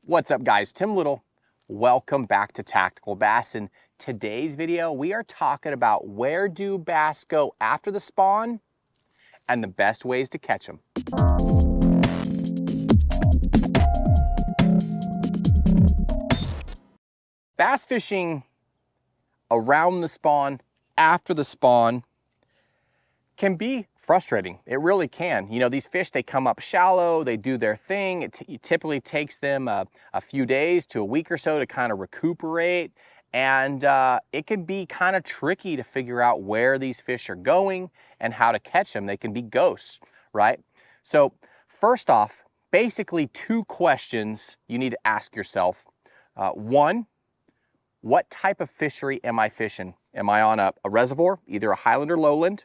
What's up, guys? Tim Little. Welcome back to Tactical Bass. In today's video, we are talking about where do bass go after the spawn and the best ways to catch them. Bass fishing around the spawn, after the spawn, can be frustrating. It really can. You know, these fish, they come up shallow, they do their thing. It typically takes them a few days to a week or so to kind of recuperate. And it can be kind of tricky to figure out where these fish are going and how to catch them. They can be ghosts, right? So first off, basically two questions you need to ask yourself. One, what type of fishery am I fishing? Am I on a reservoir, either a highland or lowland?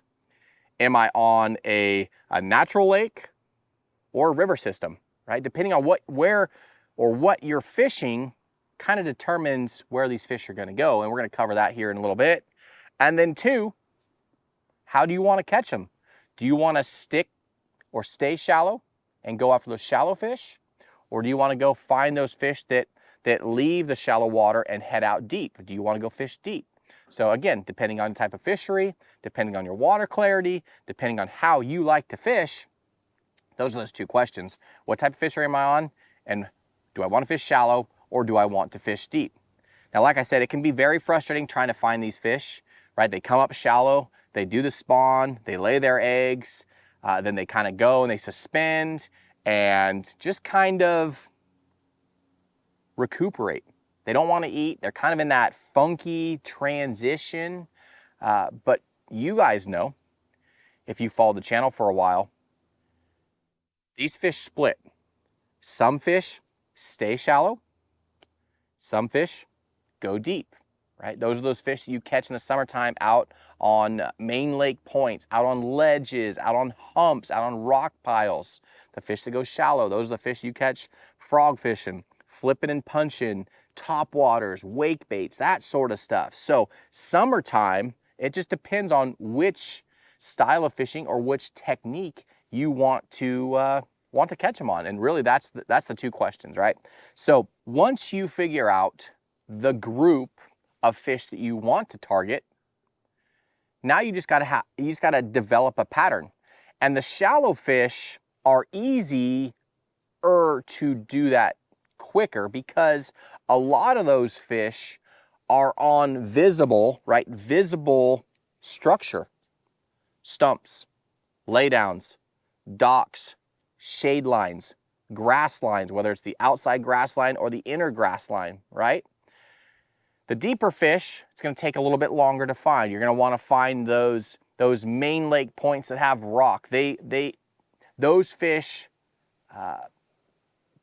Am I on a natural lake or a river system, right? Depending on what you're fishing kind of determines where these fish are gonna go. And we're gonna cover that here in a little bit. And then two, how do you wanna catch them? Do you wanna stick or stay shallow and go after those shallow fish? Or do you wanna go find those fish that leave the shallow water and head out deep? Do you wanna go fish deep? So again, depending on the type of fishery, depending on your water clarity, depending on how you like to fish, those are those two questions. What type of fishery am I on? And do I want to fish shallow or do I want to fish deep? Now, like I said, it can be very frustrating trying to find these fish, right? They come up shallow, they do the spawn, they lay their eggs, then they kind of go and they suspend and just kind of recuperate. They don't want to eat. They're kind of in that funky transition. But you guys know, if you followed the channel for a while, these fish split. Some fish stay shallow. Some fish go deep, right? Those are those fish that you catch in the summertime out on main lake points, out on ledges, out on humps, out on rock piles. The fish that go shallow, those are the fish you catch frog fishing, flipping and punching, topwaters, wake baits, that sort of stuff. So summertime, it just depends on which style of fishing or which technique you want to catch them on. And really that's the two questions, right? So once you figure out the group of fish that you want to target, now you just gotta develop a pattern. And the shallow fish are easier to do that quicker because a lot of those fish are on visible structure, stumps, laydowns, docks, shade lines, grass lines, whether it's the outside grass line or the inner grass line, right? The deeper fish, it's going to take a little bit longer to find. You're going to want to find those main lake points that have rock. Those fish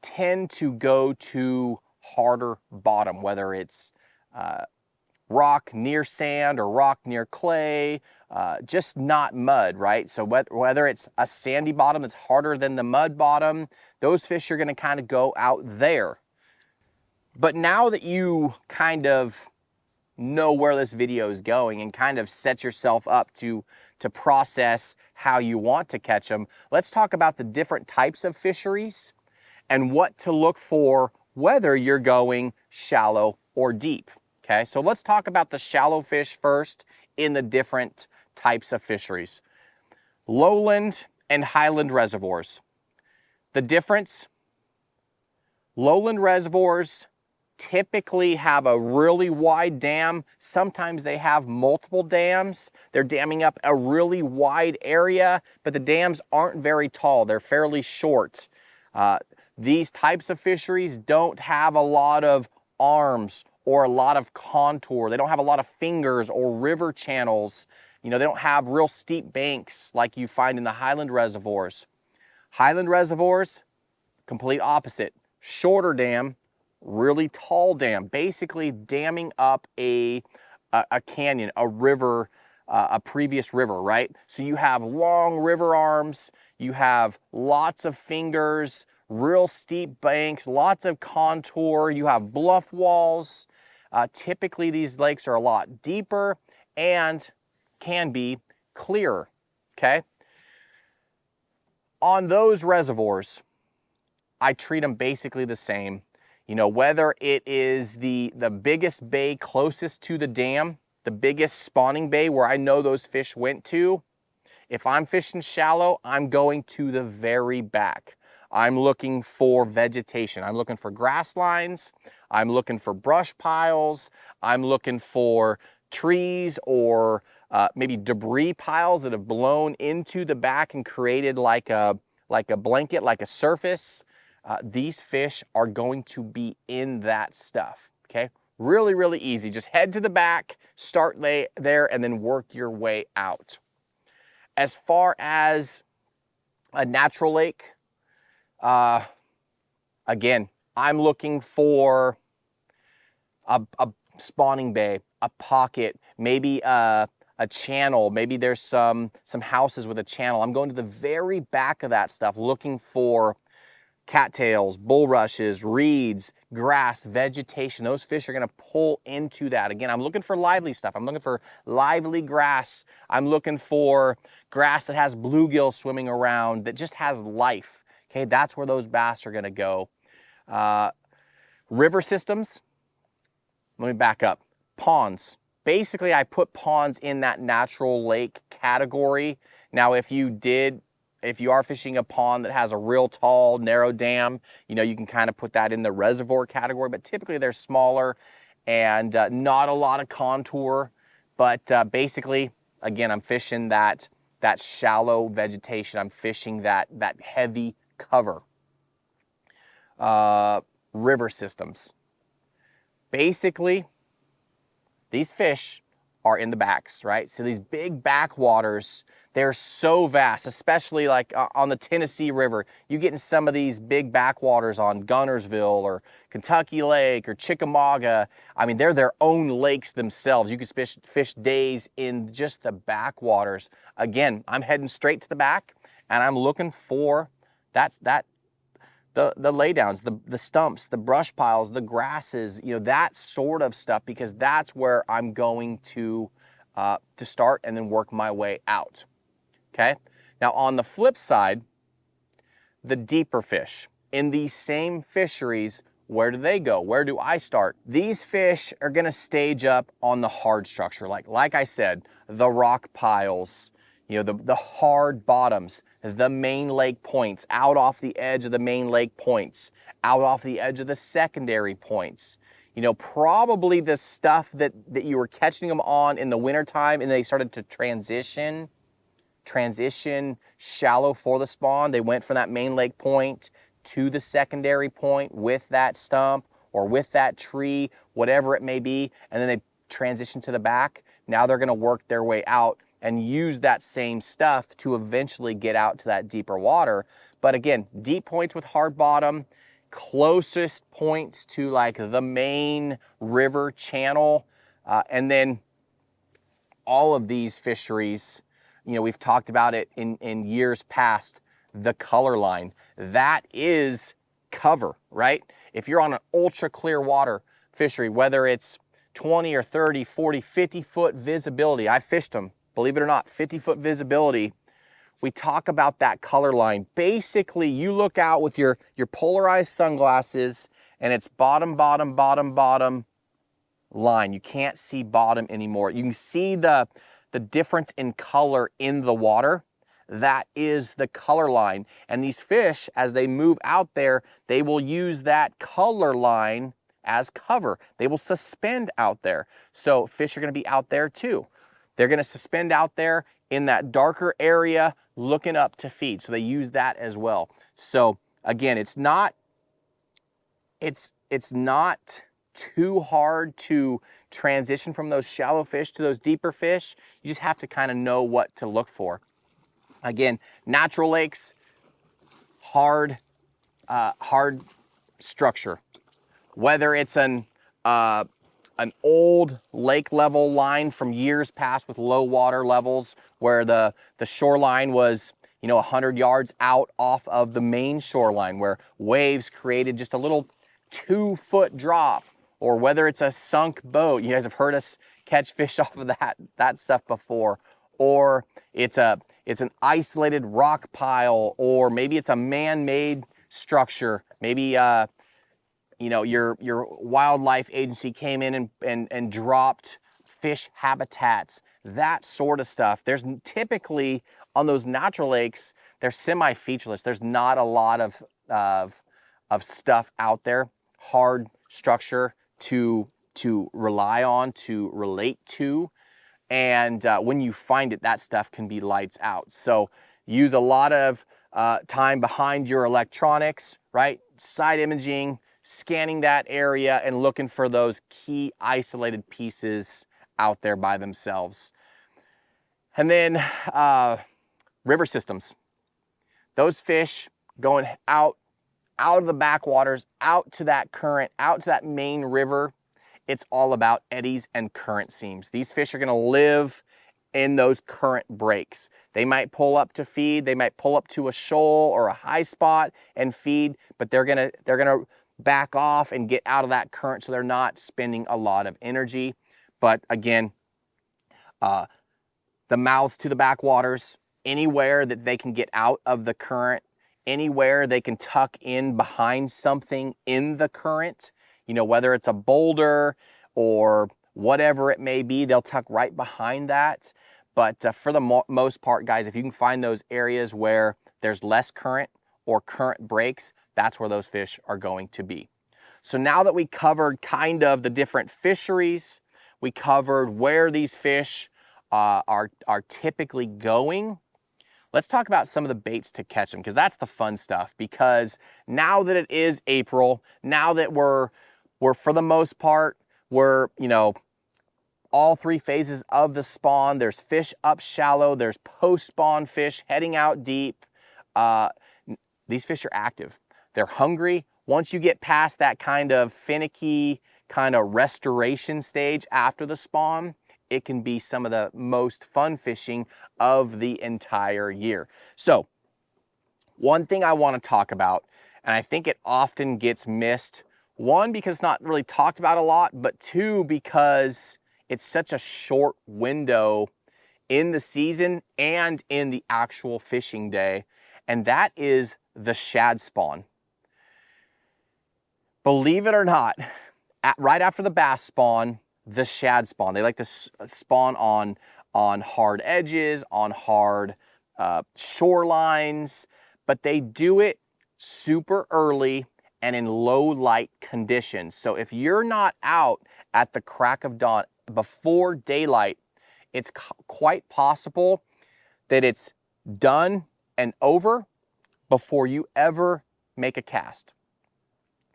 tend to go to harder bottom, whether it's rock near sand or rock near clay, just not mud, right? So whether it's a sandy bottom that's harder than the mud bottom, those fish are gonna kind of go out there. But now that you kind of know where this video is going and kind of set yourself up to process how you want to catch them, let's talk about the different types of fisheries and what to look for, whether you're going shallow or deep, okay? So let's talk about the shallow fish first in the different types of fisheries. Lowland and highland reservoirs. The difference, lowland reservoirs typically have a really wide dam. Sometimes they have multiple dams. They're damming up a really wide area, but the dams aren't very tall. They're fairly short. These types of fisheries don't have a lot of arms or a lot of contour. They don't have a lot of fingers or river channels. You know, they don't have real steep banks like you find in the highland reservoirs. Highland reservoirs, complete opposite. Shorter dam, really tall dam, basically damming up a canyon, a river, a previous river, right? So you have long river arms, you have lots of fingers, real steep banks, lots of contour, you have bluff walls. Typically these lakes are a lot deeper and can be clearer, okay? On those reservoirs, I treat them basically the same. You know, whether it is the biggest bay closest to the dam, the biggest spawning bay where I know those fish went to, if I'm fishing shallow, I'm going to the very back. I'm looking for vegetation. I'm looking for grass lines. I'm looking for brush piles. I'm looking for trees or maybe debris piles that have blown into the back and created like a blanket, like a surface. These fish are going to be in that stuff, okay? Really, really easy. Just head to the back, start there, and then work your way out. As far as a natural lake, again, I'm looking for a spawning bay, a pocket, maybe a channel. Maybe there's some houses with a channel. I'm going to the very back of that stuff looking for cattails, bulrushes, reeds, grass, vegetation. Those fish are gonna pull into that. Again, I'm looking for lively stuff. I'm looking for lively grass. I'm looking for grass that has bluegill swimming around, that just has life. Okay, that's where those bass are gonna go. River systems, let me back up. Ponds. Basically, I put ponds in that natural lake category. Now, if you are fishing a pond that has a real tall, narrow dam, you know, you can kind of put that in the reservoir category, but typically they're smaller and not a lot of contour. But basically, again, I'm fishing that shallow vegetation. I'm fishing that heavy cover. River systems. Basically, these fish are in the backs, right? So these big backwaters, they're so vast, especially like on the Tennessee River. You get in some of these big backwaters on Gunnersville or Kentucky Lake or Chickamauga. I mean, they're their own lakes themselves. You can fish days in just the backwaters. Again, I'm heading straight to the back and I'm looking for the laydowns, the stumps, the brush piles, the grasses, you know, that sort of stuff, because that's where I'm going to start and then work my way out, okay? Now, on the flip side, the deeper fish. In these same fisheries, where do they go? Where do I start? These fish are gonna stage up on the hard structure. Like I said, the rock piles, you know, the hard bottoms, the main lake points, out off the edge of the main lake points, out off the edge of the secondary points. You know, probably the stuff that you were catching them on in the wintertime and they started to transition shallow for the spawn. They went from that main lake point to the secondary point with that stump or with that tree, whatever it may be, and then they transition to the back. Now they're gonna work their way out and use that same stuff to eventually get out to that deeper water. But again, deep points with hard bottom, closest points to like the main river channel, and then all of these fisheries, you know, we've talked about it in years past, the color line. That is cover, right? If you're on an ultra clear water fishery, whether it's 20 or 30, 40, 50-foot visibility, I fished them, believe it or not, 50-foot visibility, we talk about that color line. Basically, you look out with your polarized sunglasses and it's bottom, bottom, bottom, bottom line. You can't see bottom anymore. You can see the difference in color in the water. That is the color line. And these fish, as they move out there, they will use that color line as cover. They will suspend out there. So fish are gonna be out there too. They're gonna suspend out there in that darker area looking up to feed. So they use that as well. So again, it's not too hard to transition from those shallow fish to those deeper fish. You just have to kind of know what to look for. Again, natural lakes, hard structure. Whether it's an old lake level line from years past with low water levels where the shoreline was, you know, 100 yards out off of the main shoreline where waves created just a little 2-foot drop, or whether it's a sunk boat. You guys have heard us catch fish off of that stuff before, or it's an isolated rock pile, or maybe it's a man-made structure. Maybe you know, your wildlife agency came in and dropped fish habitats, that sort of stuff. There's typically on those natural lakes, they're semi-featureless. There's not a lot of stuff out there, hard structure to rely on, to relate to. And when you find it, that stuff can be lights out. So use a lot of time behind your electronics, right? Side imaging, scanning that area and looking for those key isolated pieces out there by themselves. And then river systems. Those fish going out of the backwaters, out to that current, out to that main river. It's all about eddies and current seams. These fish are gonna live in those current breaks. They might pull up to feed, they might pull up to a shoal or a high spot and feed, but they're gonna back off and get out of that current, so they're not spending a lot of energy. But again, the mouths to the backwaters, anywhere that they can get out of the current, anywhere they can tuck in behind something in the current, you know, whether it's a boulder or whatever it may be, they'll tuck right behind that. But for the most part, guys, if you can find those areas where there's less current or current breaks, that's where those fish are going to be. So now that we covered kind of the different fisheries, we covered where these fish are typically going, let's talk about some of the baits to catch them, because that's the fun stuff. Because now that it is April, now that we're for the most part, we're, you know, all three phases of the spawn. There's fish up shallow, there's post-spawn fish heading out deep. These fish are active. They're hungry. Once you get past that kind of finicky kind of restoration stage after the spawn, it can be some of the most fun fishing of the entire year. So one thing I want to talk about, and I think it often gets missed, one, because it's not really talked about a lot, but two, because it's such a short window in the season and in the actual fishing day, and that is the shad spawn. Believe it or not, right after the bass spawn, the shad spawn. They like to spawn on hard edges, on hard shorelines, but they do it super early and in low light conditions. So if you're not out at the crack of dawn before daylight, it's quite possible that it's done and over before you ever make a cast.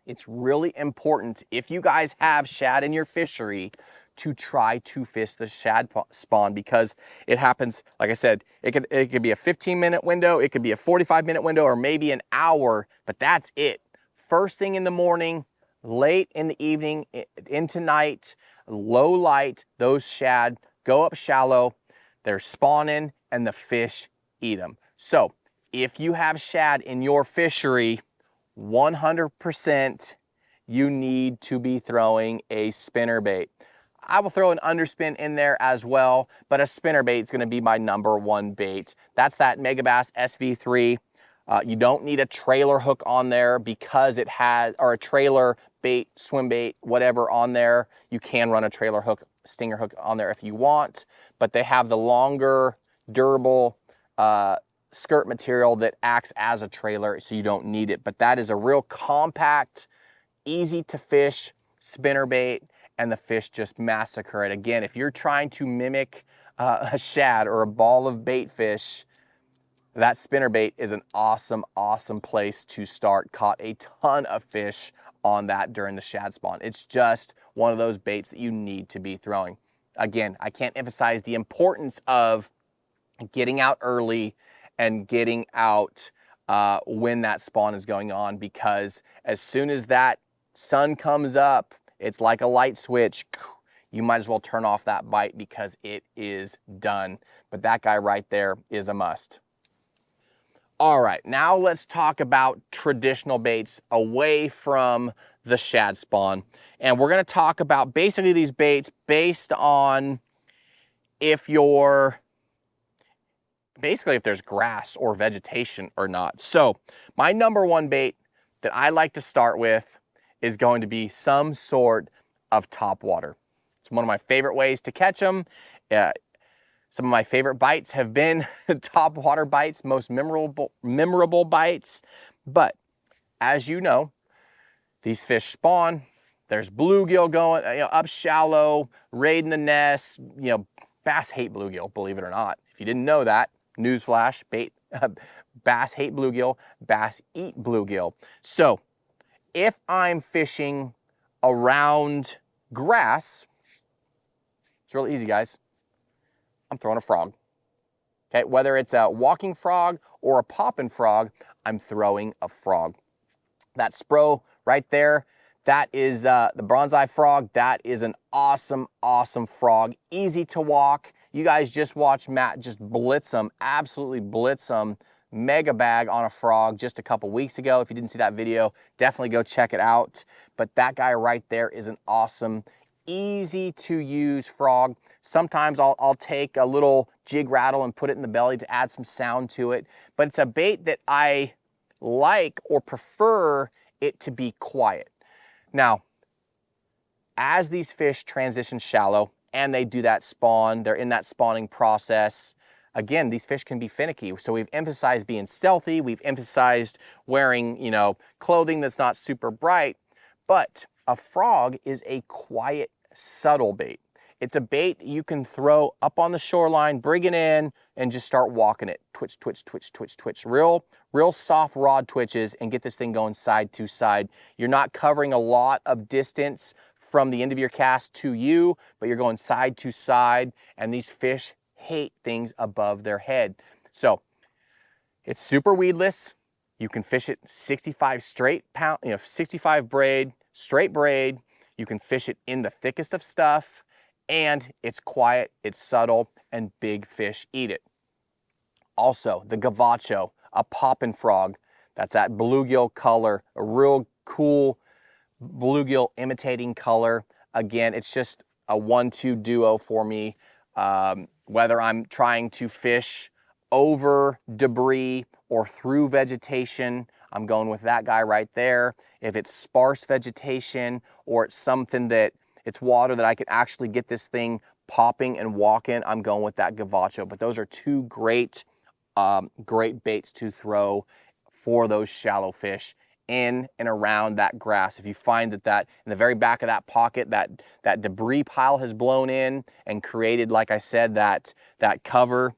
It's really important, if you guys have shad in your fishery, to try to fish the shad spawn, because it happens, like I said, it could be a 15-minute window, it could be a 45-minute window, or maybe an hour, but that's it. First thing in the morning, late in the evening, into night, low light, those shad go up shallow, they're spawning, and the fish eat them. So if you have shad in your fishery, 100% you need to be throwing a spinnerbait. I will throw an underspin in there as well, but a spinnerbait is going to be my #1 bait. That's that Megabass SV3. You don't need a trailer hook on there because it has, or a trailer bait, swim bait, whatever on there. You can run a trailer hook, stinger hook on there if you want, but they have the longer, durable skirt material that acts as a trailer, so you don't need it. But that is a real compact, easy to fish spinnerbait, and the fish just massacre it. Again, if you're trying to mimic a shad or a ball of bait fish, that spinnerbait is an awesome, awesome place to start. Caught a ton of fish on that during the shad spawn. It's just one of those baits that you need to be throwing. Again, I can't emphasize the importance of getting out early and getting out when that spawn is going on, because as soon as that sun comes up, it's like a light switch. You might as well turn off that bite because it is done. But that guy right there is a must. All right, now let's talk about traditional baits away from the shad spawn. And we're gonna talk about basically these baits based on if there's grass or vegetation or not. So my #1 bait that I like to start with is going to be some sort of topwater. It's one of my favorite ways to catch them. Some of my favorite bites have been topwater bites, most memorable bites. But as you know, these fish spawn. There's bluegill going, up shallow, raiding the nests. Bass hate bluegill, believe it or not. If you didn't know that, newsflash, bass hate bluegill, bass eat bluegill. So if I'm fishing around grass, it's real easy, guys. I'm throwing a frog. Okay, whether it's a walking frog or a popping frog, I'm throwing a frog. That spro right there, that is the bronze-eye frog. That is an awesome, awesome frog. Easy to walk. You guys just watch Matt just blitz them, absolutely blitz them. Mega bag on a frog just a couple weeks ago. If you didn't see that video, definitely go check it out. But that guy right there is an awesome, easy to use frog. Sometimes I'll take a little jig rattle and put it in the belly to add some sound to it. But it's a bait that I like or prefer it to be quiet. Now, as these fish transition shallow and they do that spawn, they're in that spawning process, again, these fish can be finicky. So we've emphasized being stealthy. We've emphasized wearing, clothing that's not super bright. But a frog is a quiet, subtle bait. It's a bait you can throw up on the shoreline, bring it in, and just start walking it. Twitch, twitch, twitch, twitch, twitch. Real soft rod twitches and get this thing going side to side. You're not covering a lot of distance from the end of your cast to you, but you're going side to side, and these fish hate things above their head. So it's super weedless. You can fish it 65 straight pound, 65 braid, straight braid. You can fish it in the thickest of stuff, and it's quiet, it's subtle, and big fish eat it. Also, the gavacho, a poppin' frog. That's that bluegill color, a real cool bluegill imitating color. Again, it's just a 1-2 duo for me. Whether I'm trying to fish over debris or through vegetation, I'm going with that guy right there. If it's sparse vegetation or it's something that it's water that I can actually get this thing popping and walking, I'm going with that gavacho. But those are two great baits to throw for those shallow fish in and around that grass. If you find that in the very back of that pocket, that debris pile has blown in and created, like I said, that cover.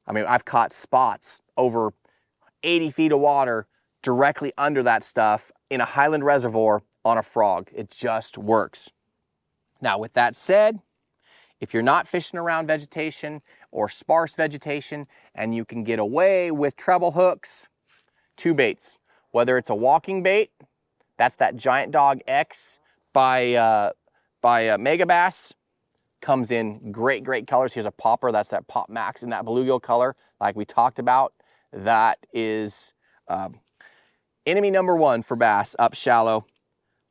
I mean, I've caught spots over 80 feet of water directly under that stuff in a highland reservoir on a frog. It just works. Now, with that said, if you're not fishing around vegetation or sparse vegetation and you can get away with treble hooks, two baits. Whether it's a walking bait, that's that Giant Dog X by Mega Bass, comes in great colors. Here's a popper, that's that Pop Max in that bluegill color like we talked about. That is enemy number one for bass up shallow.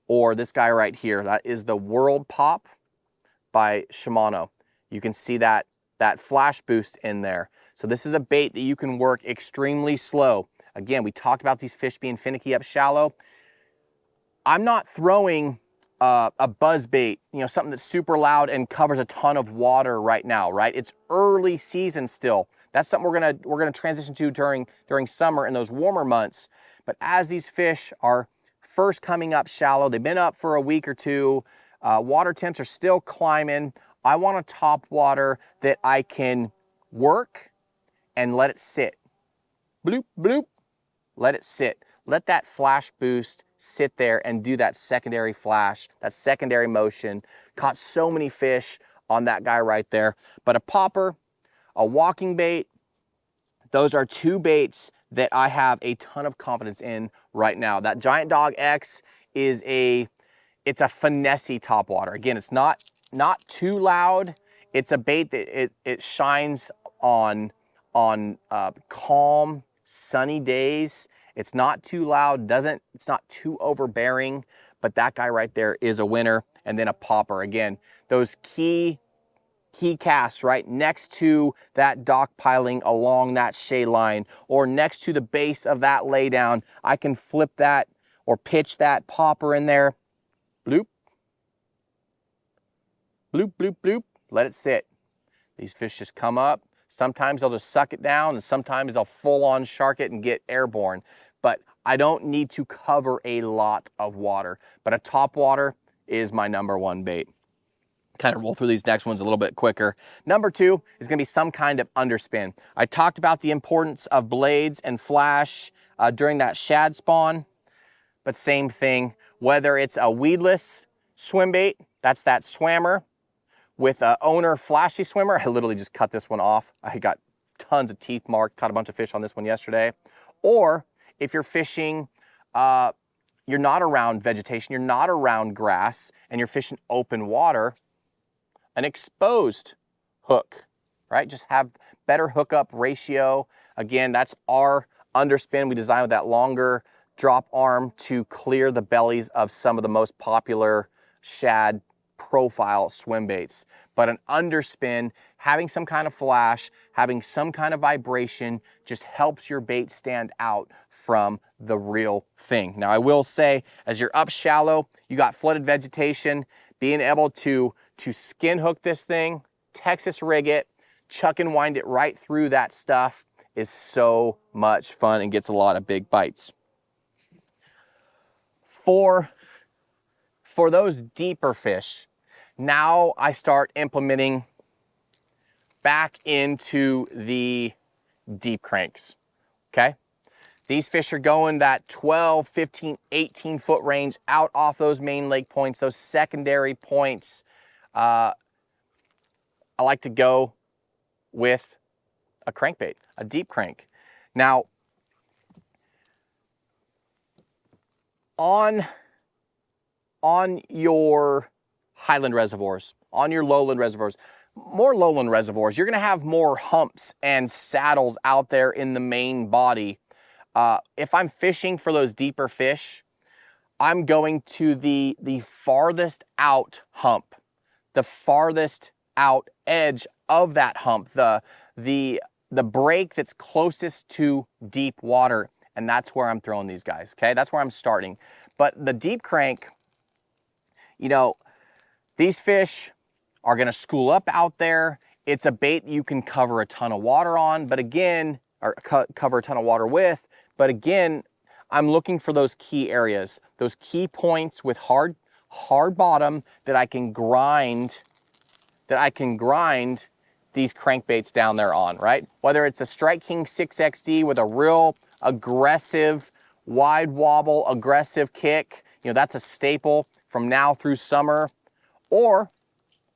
Or this guy right here, that is the World Pop by Shimano. You can see that flash boost in there. So this is a bait that you can work extremely slow. Again, we talked about these fish being finicky up shallow. I'm not throwing a buzz bait, something that's super loud and covers a ton of water right now, right? It's early season still. That's something we're gonna transition to during summer in those warmer months. But as these fish are first coming up shallow, they've been up for a week or two, water temps are still climbing. I want a top water that I can work and let it sit. Bloop, bloop, let it sit. Let that flash boost sit there and do that secondary flash, that secondary motion. Caught so many fish on that guy right there. But a popper, a walking bait, those are two baits that I have a ton of confidence in right now. That Giant Dog X is it's a finessey topwater. Again, it's not too loud. It's a bait that it shines on calm, sunny days. It's not too loud, it's not too overbearing, but that guy right there is a winner. And then a popper. Again, those key casts right next to that dock piling along that shade line or next to the base of that laydown. I can flip that or pitch that popper in there. Bloop, bloop, bloop, bloop, let it sit. These fish just come up. Sometimes they'll just suck it down, and sometimes they'll full on shark it and get airborne. But I don't need to cover a lot of water. But a topwater is my #1 bait. Kind of roll through these next ones a little bit quicker. Number 2 is gonna be some kind of underspin. I talked about the importance of blades and flash during that shad spawn, but same thing, whether it's a weedless swim bait, that's that swammer, with a owner flashy swimmer. I literally just cut this one off. I got tons of teeth marked, caught a bunch of fish on this one yesterday. Or if you're fishing, you're not around vegetation, you're not around grass, and you're fishing open water, an exposed hook, right? Just have better hookup ratio. Again, that's our underspin. We designed with that longer drop arm to clear the bellies of some of the most popular shad profile swim baits. But an underspin, having some kind of flash, having some kind of vibration, just helps your bait stand out from the real thing. Now I will say, as you're up shallow, you got flooded vegetation, being able to skin hook this thing, Texas rig it, chuck and wind it right through that stuff is so much fun and gets a lot of big bites. For those deeper fish, now I start implementing back into the deep cranks, okay? These fish are going that 12, 15, 18 foot range out off those main lake points, those secondary points. I like to go with a crankbait, a deep crank. Now, on your highland reservoirs, on your lowland reservoirs, more lowland reservoirs, you're gonna have more humps and saddles out there in the main body. If I'm fishing for those deeper fish, I'm going to the farthest out hump, the farthest out edge of that hump, the break that's closest to deep water, and that's where I'm throwing these guys, okay? That's where I'm starting. But the deep crank, you know, these fish are gonna school up out there. It's a bait you can cover a ton of water on, but again, or cover a ton of water with, but again, I'm looking for those key areas, those key points with hard bottom that I can grind these crankbaits down there on, right? Whether it's a Strike King 6XD with a real aggressive wide wobble, aggressive kick, you know, that's a staple from now through summer, or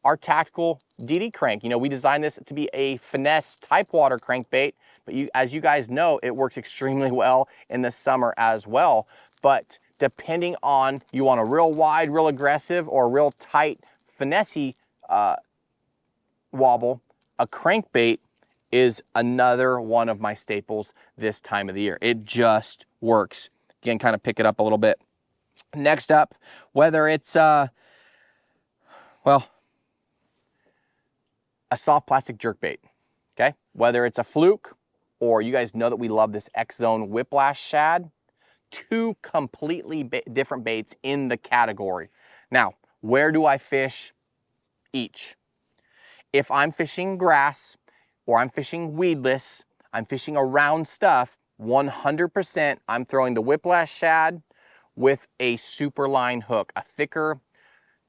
our tactical DD crank. You know, we designed this to be a finesse type water crankbait, but as you guys know, it works extremely well in the summer as well. But depending on, you want a real wide, real aggressive, or a real tight, finessey wobble, a crankbait is another one of my staples this time of the year. It just works. Again, kind of pick it up a little bit. Next up, whether it's, well, a soft plastic jerkbait, okay? Whether it's a fluke, or you guys know that we love this X-Zone Whiplash shad, two completely different baits in the category. Now, where do I fish each? If I'm fishing grass, or I'm fishing weedless, I'm fishing around stuff, 100% I'm throwing the Whiplash shad with a super line hook, a thicker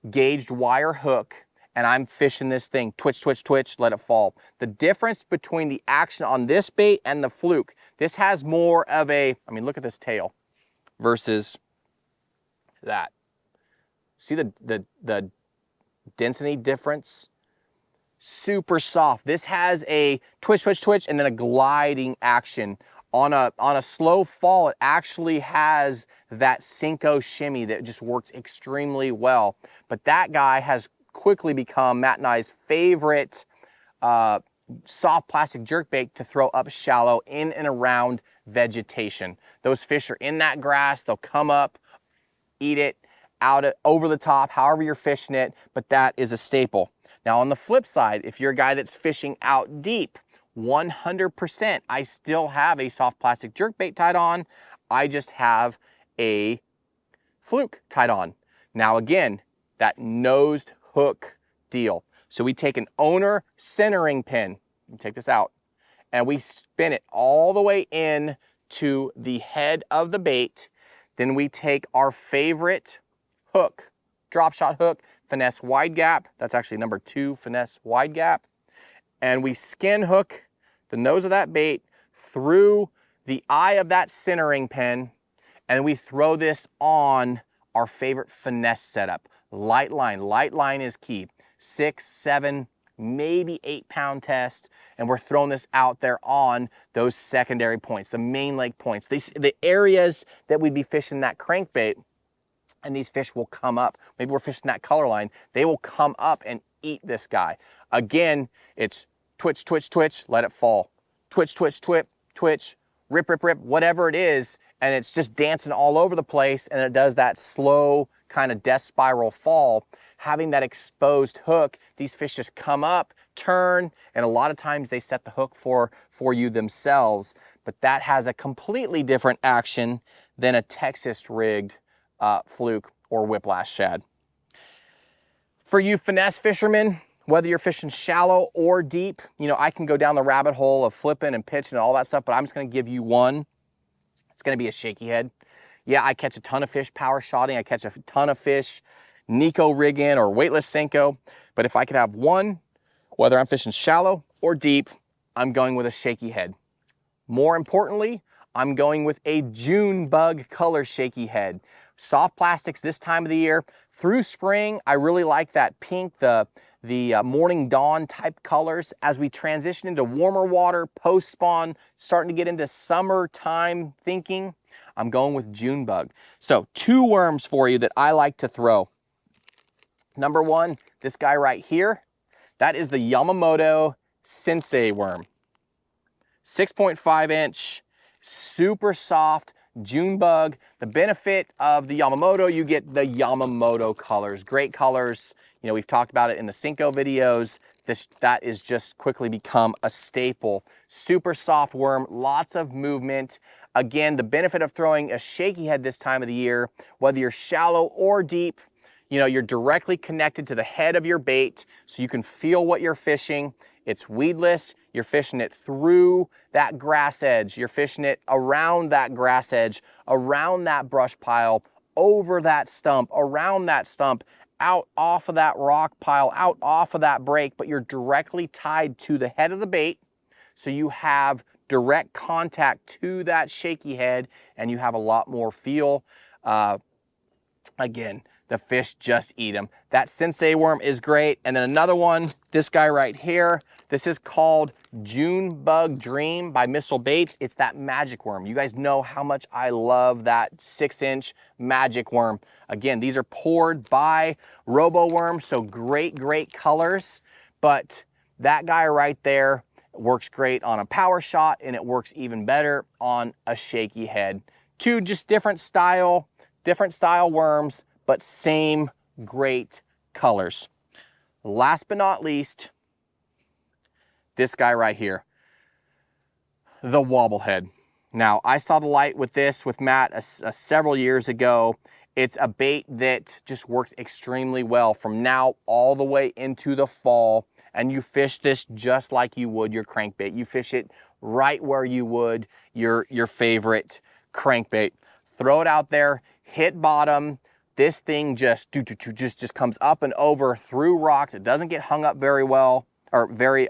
gauged wire hook, and I'm fishing this thing, twitch, twitch, twitch, let it fall. The difference between the action on this bait and the fluke, this has more of a, I mean, look at this tail versus that. See the density difference? Super soft. This has a twitch, twitch, twitch, and then a gliding action. On a slow fall, it actually has that Cinco shimmy that just works extremely well. But that guy has quickly become Matt and I's favorite soft plastic jerkbait to throw up shallow in and around vegetation. Those fish are in that grass, they'll come up, eat it, over the top, however you're fishing it, but that is a staple. Now on the flip side, if you're a guy that's fishing out deep, 100%, I still have a soft plastic jerkbait tied on. I just have a fluke tied on. Now again, that nosed hook deal. So we take an owner centering pin, take this out, and we spin it all the way in to the head of the bait. Then we take our favorite hook, drop shot hook, finesse wide gap. That's actually number 2, finesse wide gap. And we skin hook the nose of that bait through the eye of that centering pin, and we throw this on our favorite finesse setup. Light line. Light line is key. 6, 7, maybe 8 pound test, and we're throwing this out there on those secondary points, the main lake points, the areas that we'd be fishing that crankbait, and these fish will come up. Maybe we're fishing that color line. They will come up and eat this guy. Again, it's twitch, twitch, twitch, let it fall. Twitch, twitch, twitch, twitch, rip, rip, rip, whatever it is, and it's just dancing all over the place, and it does that slow kind of death spiral fall. Having that exposed hook, these fish just come up, turn, and a lot of times they set the hook for you themselves, but that has a completely different action than a Texas rigged fluke or whiplash shad. For you finesse fishermen, whether you're fishing shallow or deep, you know, I can go down the rabbit hole of flipping and pitching and all that stuff, but I'm just gonna give you one. It's gonna be a shaky head. Yeah, I catch a ton of fish power shotting. I catch a ton of fish Nico rigging or weightless Senko. But if I could have one, whether I'm fishing shallow or deep, I'm going with a shaky head. More importantly, I'm going with a June bug color shaky head. Soft plastics this time of the year. Through spring, I really like that pink, the morning dawn type colors. As we transition into warmer water, post spawn, starting to get into summertime thinking, I'm going with June bug. So 2 worms for you that I like to throw. Number 1, this guy right here. That is the Yamamoto Sensei worm. 6.5 inch, super soft June bug. The benefit of the Yamamoto, you get the Yamamoto colors, great colors. You know, we've talked about it in the Senko videos. That is just quickly become a staple. Super soft worm, lots of movement. Again, the benefit of throwing a shaky head this time of the year, whether you're shallow or deep, you know, you're directly connected to the head of your bait, so you can feel what you're fishing. It's weedless. You're fishing it through that grass edge. You're fishing it around that grass edge, around that brush pile, over that stump, around that stump, out off of that rock pile, out off of that break, but you're directly tied to the head of the bait, so you have direct contact to that shaky head, and you have a lot more feel. Again, the fish just eat them. That Sensei worm is great. And then another one, this guy right here, this is called June Bug Dream by Missile Baits. It's that magic worm. You guys know how much I love that 6-inch magic worm. Again, these are poured by Robo Worm, so great, great colors. But that guy right there works great on a power shot, and it works even better on a shaky head. 2 just different style worms, but same great colors. Last but not least, this guy right here, the Wobble head. Now, I saw the light with this with Matt several years ago. It's a bait that just works extremely well from now all the way into the fall, and you fish this just like you would your crankbait. You fish it right where you would your favorite crankbait. Throw it out there, hit bottom. This thing just comes up and over through rocks. It doesn't get hung up very well, or very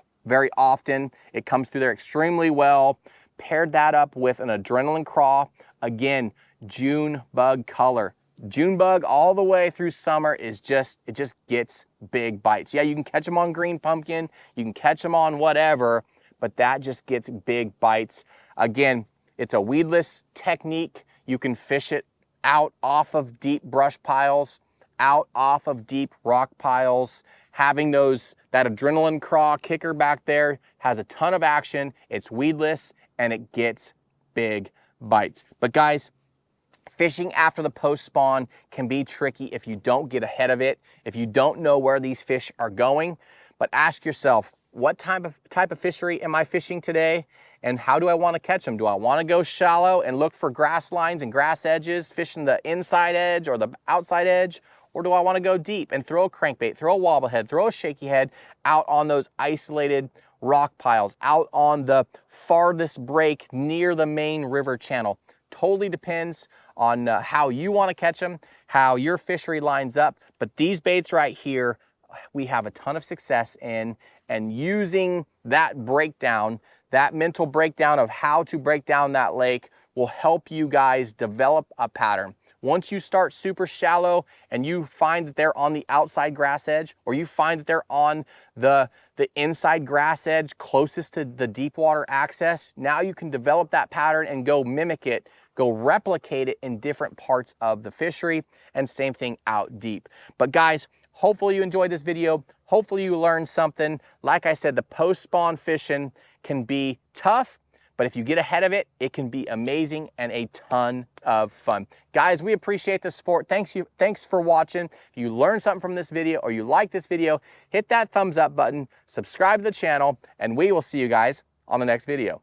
often. It comes through there extremely well. Paired that up with an adrenaline craw. Again, June bug color. June bug all the way through summer it just gets big bites. Yeah, you can catch them on green pumpkin, you can catch them on whatever, but that just gets big bites. Again, it's a weedless technique. You can fish it out off of deep brush piles, out off of deep rock piles. Having that adrenaline craw kicker back there has a ton of action. It's weedless and it gets big bites. But guys, Fishing after the post spawn can be tricky if you don't get ahead of it, if you don't know where these fish are going. But ask yourself, what type of fishery am I fishing today, and how do I want to catch them? Do I want to go shallow and look for grass lines and grass edges, fishing the inside edge or the outside edge? Or do I want to go deep and throw a crankbait, throw a wobble head, throw a shaky head out on those isolated rock piles, out on the farthest break near the main river channel? Totally depends on how you want to catch them, how your fishery lines up. But these baits right here, we have a ton of success in, and using that breakdown, that mental breakdown of how to break down that lake will help you guys develop a pattern. Once you start super shallow and you find that they're on the outside grass edge, or you find that they're on the inside grass edge closest to the deep water access, now you can develop that pattern and go mimic it, go replicate it in different parts of the fishery, and same thing out deep. But guys, hopefully you enjoyed this video. Hopefully you learned something. Like I said, the post-spawn fishing can be tough, but if you get ahead of it, it can be amazing and a ton of fun. Guys, we appreciate the support. Thanks for watching. If you learned something from this video or you like this video, hit that thumbs up button, subscribe to the channel, and we will see you guys on the next video.